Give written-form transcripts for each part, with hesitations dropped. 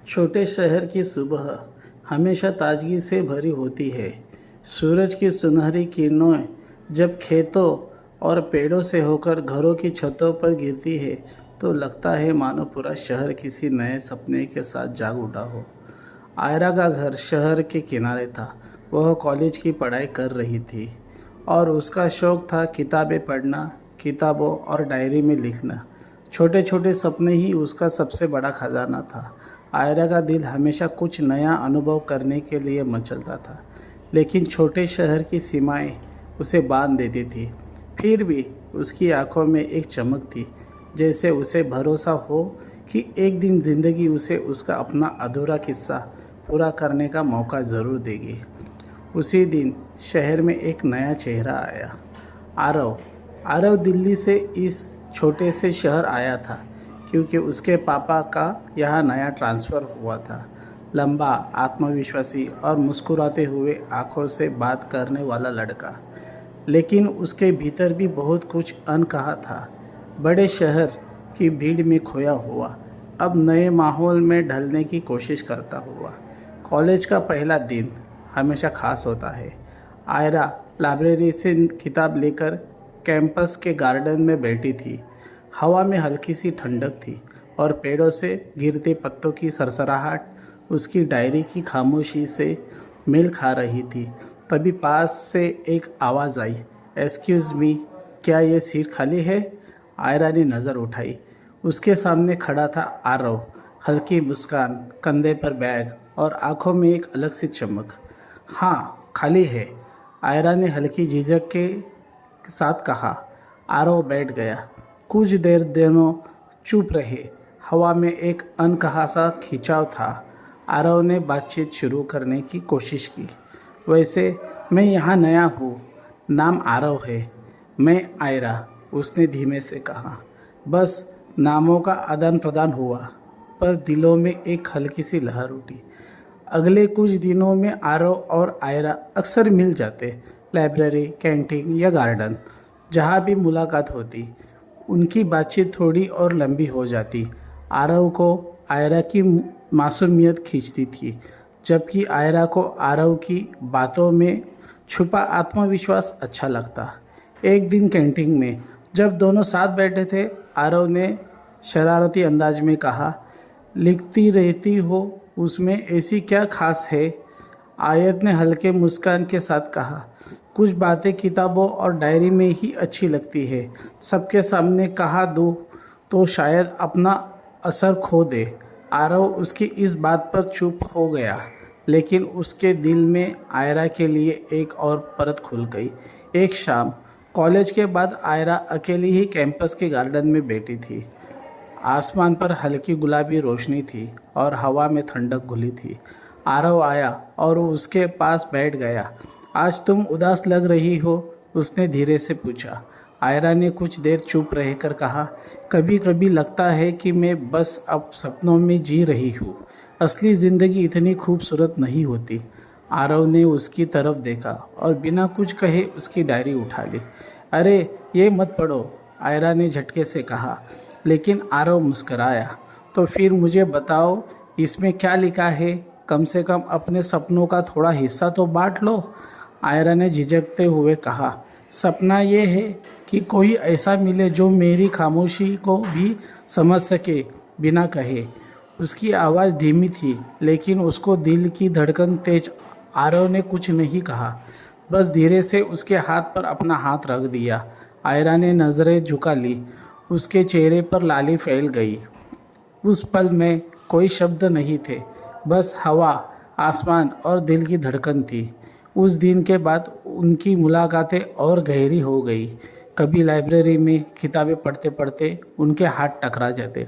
छोटे शहर की सुबह हमेशा ताजगी से भरी होती है। सूरज की सुनहरी किरणें जब खेतों और पेड़ों से होकर घरों की छतों पर गिरती है तो लगता है मानो पूरा शहर किसी नए सपने के साथ जाग उठा हो। आयरा का घर शहर के किनारे था। वह कॉलेज की पढ़ाई कर रही थी और उसका शौक था किताबें पढ़ना, किताबों और डायरी में लिखना। छोटे छोटे सपने ही उसका सबसे बड़ा खजाना था। आयरा का दिल हमेशा कुछ नया अनुभव करने के लिए मचलता था, लेकिन छोटे शहर की सीमाएं उसे बांध देती थी। फिर भी उसकी आंखों में एक चमक थी, जैसे उसे भरोसा हो कि एक दिन ज़िंदगी उसे उसका अपना अधूरा किस्सा पूरा करने का मौका ज़रूर देगी। उसी दिन शहर में एक नया चेहरा आया। आरव आरव दिल्ली से इस छोटे से शहर आया था क्योंकि उसके पापा का यहाँ नया ट्रांसफ़र हुआ था। लंबा, आत्मविश्वासी और मुस्कुराते हुए आंखों से बात करने वाला लड़का, लेकिन उसके भीतर भी बहुत कुछ अनकहा था। बड़े शहर की भीड़ में खोया हुआ, अब नए माहौल में ढलने की कोशिश करता हुआ। कॉलेज का पहला दिन हमेशा खास होता है। आयरा लाइब्रेरी से किताब लेकर कैंपस के गार्डन में बैठी थी। हवा में हल्की सी ठंडक थी और पेड़ों से गिरते पत्तों की सरसराहट उसकी डायरी की खामोशी से मेल खा रही थी। तभी पास से एक आवाज़ आई, एक्सक्यूज़ मी, क्या ये सीट खाली है? आयरा ने नज़र उठाई। उसके सामने खड़ा था आरव, हल्की मुस्कान, कंधे पर बैग और आंखों में एक अलग सी चमक। हाँ, खाली है, आयरा ने हल्की झिझक के साथ कहा। आरव बैठ गया। कुछ देर दोनों चुप रहे। हवा में एक अनकहा सा खिंचाव था। आरव ने बातचीत शुरू करने की कोशिश की। वैसे मैं यहाँ नया हूँ, नाम आरव है। मैं आयरा, उसने धीमे से कहा। बस नामों का आदान प्रदान हुआ, पर दिलों में एक हल्की सी लहर उठी। अगले कुछ दिनों में आरव और आयरा अक्सर मिल जाते, लाइब्रेरी, कैंटीन या गार्डन। जहाँ भी मुलाकात होती, उनकी बातचीत थोड़ी और लंबी हो जाती। आरव को आयरा की मासूमियत खींचती थी, जबकि आयरा को आरव की बातों में छुपा आत्मविश्वास अच्छा लगता। एक दिन कैंटीन में जब दोनों साथ बैठे थे, आरव ने शरारती अंदाज में कहा, लिखती रहती हो, उसमें ऐसी क्या खास है? आयत ने हल्के मुस्कान के साथ कहा, कुछ बातें किताबों और डायरी में ही अच्छी लगती है। सबके सामने कहा दो तो शायद अपना असर खो दे। आरव उसकी इस बात पर चुप हो गया, लेकिन उसके दिल में आयरा के लिए एक और परत खुल गई। एक शाम कॉलेज के बाद आयरा अकेली ही कैंपस के गार्डन में बैठी थी। आसमान पर हल्की गुलाबी रोशनी थी और हवा में ठंडक घुली थी। आरव आया और वो उसके पास बैठ गया। आज तुम उदास लग रही हो, उसने धीरे से पूछा। आयरा ने कुछ देर चुप रहकर कहा, कभी कभी लगता है कि मैं बस अब सपनों में जी रही हूँ। असली ज़िंदगी इतनी खूबसूरत नहीं होती। आरव ने उसकी तरफ देखा और बिना कुछ कहे उसकी डायरी उठा ली। अरे ये मत पढ़ो, आयरा ने झटके से कहा, लेकिन आरव मुस्कराया। तो फिर मुझे बताओ, इसमें क्या लिखा है? कम से कम अपने सपनों का थोड़ा हिस्सा तो बांट लो, आयरा ने झिझकते हुए कहा। सपना ये है कि कोई ऐसा मिले जो मेरी खामोशी को भी समझ सके बिना कहे। उसकी आवाज़ धीमी थी, लेकिन उसको दिल की धड़कन तेज। आरव ने कुछ नहीं कहा, बस धीरे से उसके हाथ पर अपना हाथ रख दिया। आयरा ने नज़रें झुका ली। उसके चेहरे पर लाली फैल गई। उस पल में कोई शब्द नहीं थे, बस हवा, आसमान और दिल की धड़कन थी। उस दिन के बाद उनकी मुलाकातें और गहरी हो गई। कभी लाइब्रेरी में किताबें पढ़ते पढ़ते उनके हाथ टकरा जाते,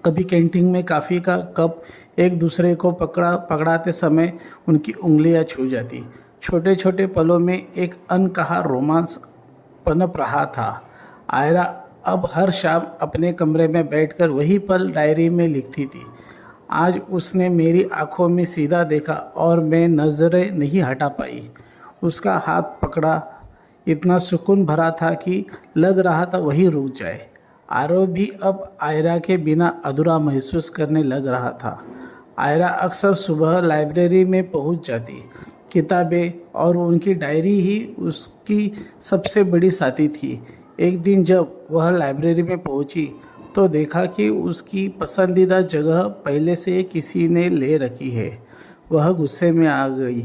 कभी कैंटीन में कॉफ़ी का कप एक दूसरे को पकड़ाते समय उनकी उंगलियां छू जाती। छोटे छोटे पलों में एक अनकहा रोमांस पनप रहा था। आयरा अब हर शाम अपने कमरे में बैठकर वही पल डायरी में लिखती थी। आज उसने मेरी आंखों में सीधा देखा और मैं नज़रें नहीं हटा पाई। उसका हाथ पकड़ा, इतना सुकून भरा था कि लग रहा था वही रुक जाए। आरव भी अब आयरा के बिना अधूरा महसूस करने लग रहा था। आयरा अक्सर सुबह लाइब्रेरी में पहुंच जाती। किताबें और उनकी डायरी ही उसकी सबसे बड़ी साथी थी। एक दिन जब वह लाइब्रेरी में पहुंची तो देखा कि उसकी पसंदीदा जगह पहले से किसी ने ले रखी है। वह गुस्से में आ गई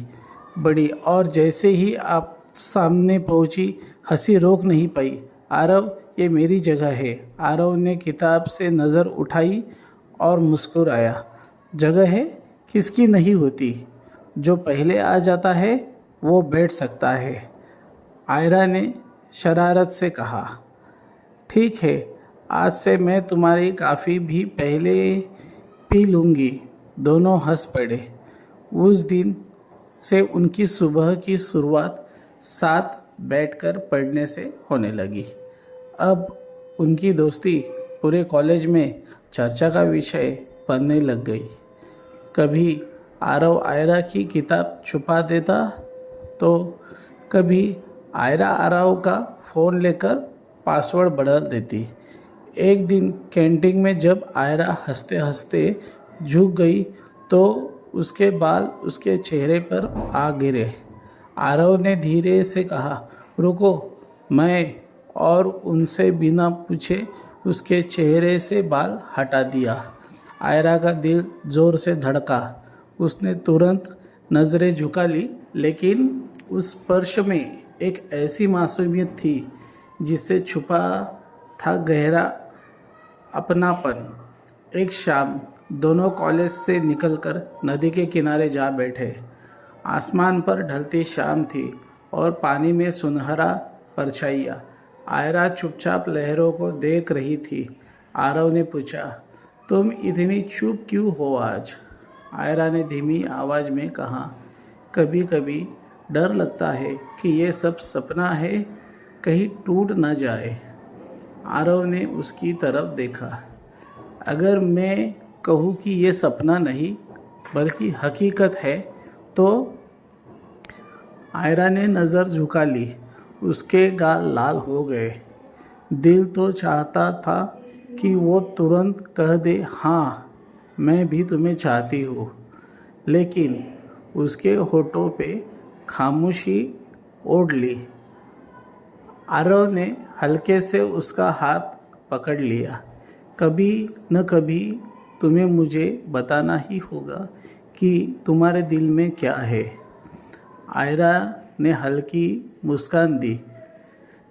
बड़ी और जैसे ही आप सामने पहुंची हंसी रोक नहीं पाई। आरव, ये मेरी जगह है। आरव ने किताब से नज़र उठाई और मुस्कुराया। जगह है? किसकी नहीं होती? जो पहले आ जाता है वो बैठ सकता है, आयरा ने शरारत से कहा। ठीक है, आज से मैं तुम्हारी काफ़ी भी पहले पी लूँगी। दोनों हंस पड़े। उस दिन से उनकी सुबह की शुरुआत साथ बैठकर पढ़ने से होने लगी। अब उनकी दोस्ती पूरे कॉलेज में चर्चा का विषय बनने लग गई। कभी आरव आयरा की किताब छुपा देता तो कभी आयरा आरव का फ़ोन लेकर पासवर्ड बदल देती। एक दिन कैंटीन में जब आयरा हंसते हंसते झुक गई तो उसके बाल उसके चेहरे पर आ गिरे। आरव ने धीरे से कहा, रुको। मैं और उनसे बिना पूछे उसके चेहरे से बाल हटा दिया। आयरा का दिल ज़ोर से धड़का। उसने तुरंत नज़रें झुका ली, लेकिन उस स्पर्श में एक ऐसी मासूमियत थी जिससे छुपा था गहरा अपनापन। एक शाम दोनों कॉलेज से निकलकर नदी के किनारे जा बैठे। आसमान पर ढलती शाम थी और पानी में सुनहरा परछाइयाँ। आयरा चुपचाप लहरों को देख रही थी। आरव ने पूछा, तुम इतनी चुप क्यों हो आज? आयरा ने धीमी आवाज़ में कहा, कभी कभी डर लगता है कि ये सब सपना है, कहीं टूट न जाए। आरव ने उसकी तरफ देखा। अगर मैं कहूँ कि ये सपना नहीं बल्कि हकीकत है तो? आयरा ने नज़र झुका ली। उसके गाल लाल हो गए। दिल तो चाहता था कि वो तुरंत कह दे, हाँ मैं भी तुम्हें चाहती हूँ, लेकिन उसके होठों पे खामोशी ओढ़ ली। आरव ने हल्के से उसका हाथ पकड़ लिया। कभी न कभी तुम्हें मुझे बताना ही होगा कि तुम्हारे दिल में क्या है। आयरा ने हल्की मुस्कान दी,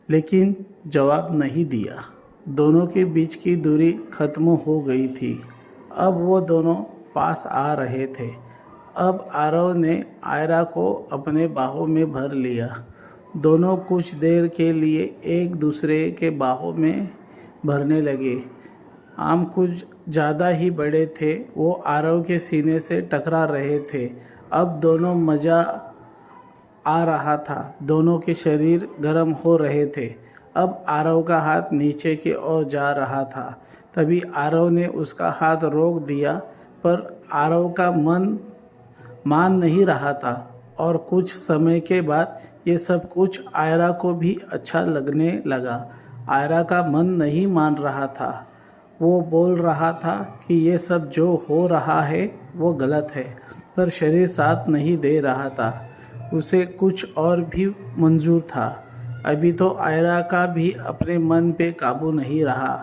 लेकिन जवाब नहीं दिया। दोनों के बीच की दूरी खत्म हो गई थी। अब वो दोनों पास आ रहे थे। अब आरव ने आयरा को अपने बाहों में भर लिया। दोनों कुछ देर के लिए एक दूसरे के बाहों में भरने लगे। आम कुछ ज़्यादा ही बड़े थे। वो आरव के सीने से टकरा रहे थे। अब दोनों मज़ा आ रहा था। दोनों के शरीर गर्म हो रहे थे। अब आरव का हाथ नीचे की ओर जा रहा था। तभी आरव ने उसका हाथ रोक दिया, पर आरव का मन मान नहीं रहा था और कुछ समय के बाद ये सब कुछ आयरा को भी अच्छा लगने लगा। आयरा का मन नहीं मान रहा था। वो बोल रहा था कि ये सब जो हो रहा है वो गलत है, पर शरीर साथ नहीं दे रहा था। उसे कुछ और भी मंजूर था। अभी तो आयरा का भी अपने मन पे काबू नहीं रहा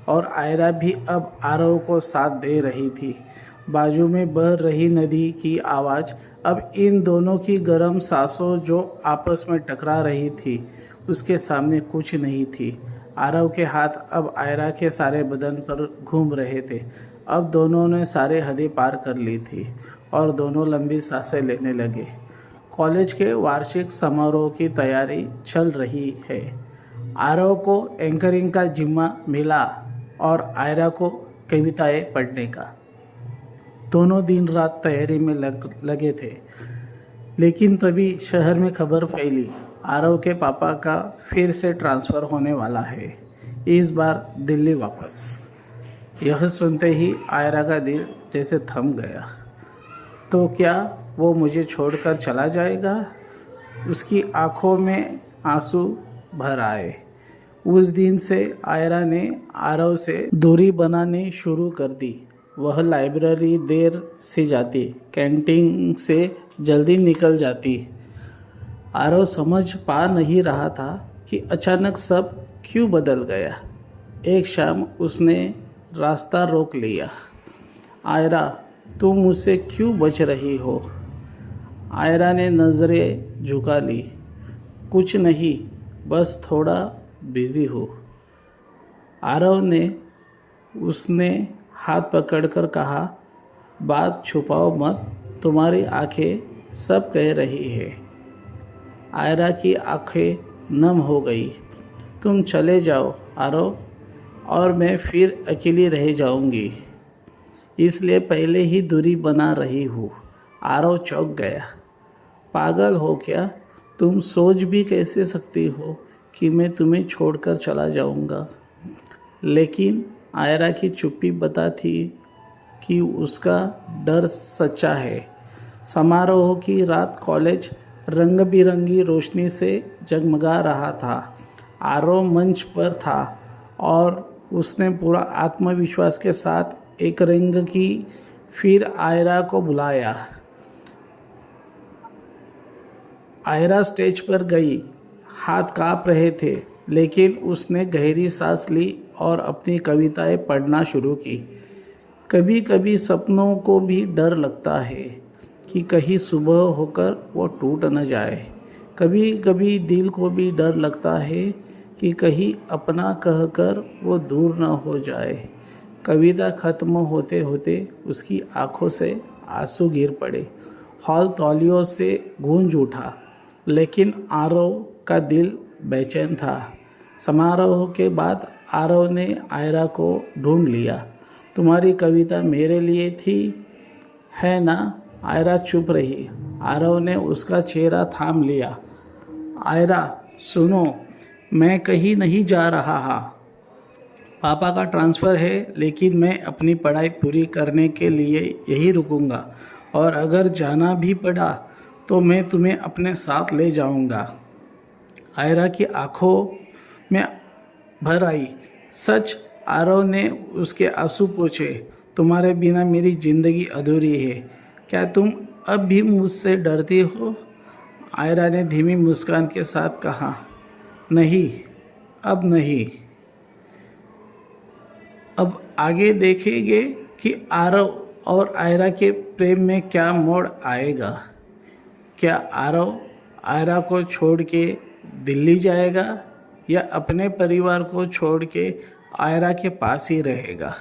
और आयरा भी अब आरव को साथ दे रही थी। बाजू में बह रही नदी की आवाज़ अब इन दोनों की गर्म सांसों जो आपस में टकरा रही थी, उसके सामने कुछ नहीं थी। आरव के हाथ अब आयरा के सारे बदन पर घूम रहे थे। अब दोनों ने सारे हदें पार कर ली थी और दोनों लंबी सांसें लेने लगे। कॉलेज के वार्षिक समारोह की तैयारी चल रही है। आरव को एंकरिंग का जिम्मा मिला और आयरा को कविताएं पढ़ने का। दोनों दिन रात तैयारी में लगे थे। लेकिन तभी शहर में खबर फैली, आरव के पापा का फिर से ट्रांसफ़र होने वाला है, इस बार दिल्ली वापस। यह सुनते ही आयरा का दिल जैसे थम गया। तो क्या वो मुझे छोड़कर चला जाएगा? उसकी आंखों में आंसू भर आए। उस दिन से आयरा ने आरव से दूरी बनानी शुरू कर दी। वह लाइब्रेरी देर से जाती, कैंटीन से जल्दी निकल जाती। आरव समझ पा नहीं रहा था कि अचानक सब क्यों बदल गया। एक शाम उसने रास्ता रोक लिया। आयरा, तुम मुझसे क्यों बच रही हो? आयरा ने नज़रें झुका ली। कुछ नहीं, बस थोड़ा बिज़ी हूँ। आरव ने उसने हाथ पकड़कर कहा, बात छुपाओ मत, तुम्हारी आंखें सब कह रही है। आयरा की आंखें नम हो गई। तुम चले जाओ आरव, और मैं फिर अकेली रह जाऊंगी, इसलिए पहले ही दूरी बना रही हूँ। आरव चौंक गया। पागल हो क्या? तुम सोच भी कैसे सकती हो कि मैं तुम्हें छोड़कर चला जाऊंगा? लेकिन आयरा की चुप्पी बताती कि उसका डर सच्चा है। समारोह की रात कॉलेज रंग बिरंगी रोशनी से जगमगा रहा था। आरव मंच पर था और उसने पूरा आत्मविश्वास के साथ एक रिंग की, फिर आयरा को बुलाया। आयरा स्टेज पर गई। हाथ काँप रहे थे, लेकिन उसने गहरी सांस ली और अपनी कविताएं पढ़ना शुरू की। कभी कभी सपनों को भी डर लगता है कि कहीं सुबह होकर वो टूट न जाए। कभी कभी दिल को भी डर लगता है कि कहीं अपना कहकर वो दूर न हो जाए। कविता खत्म होते होते उसकी आंखों से आंसू गिर पड़े। हॉल तालियों से गूंज उठा, लेकिन आरव का दिल बेचैन था। समारोह के बाद आरव ने आयरा को ढूंढ लिया। तुम्हारी कविता मेरे लिए थी, है ना? आयरा चुप रही। आरव ने उसका चेहरा थाम लिया। आयरा, सुनो, मैं कहीं नहीं जा रहा। पापा का ट्रांसफ़र है, लेकिन मैं अपनी पढ़ाई पूरी करने के लिए यहीं रुकूंगा, और अगर जाना भी पड़ा तो मैं तुम्हें अपने साथ ले जाऊंगा। आयरा की आंखों में भर आई। सच? आरव ने उसके आंसू पोंछे। तुम्हारे बिना मेरी ज़िंदगी अधूरी है। क्या तुम अब भी मुझसे डरती हो? आयरा ने धीमी मुस्कान के साथ कहा, नहीं, अब नहीं। अब आगे देखेंगे कि आरव और आयरा के प्रेम में क्या मोड़ आएगा। क्या आरव आयरा को छोड़ के दिल्ली जाएगा, या अपने परिवार को छोड़ के आयरा के पास ही रहेगा?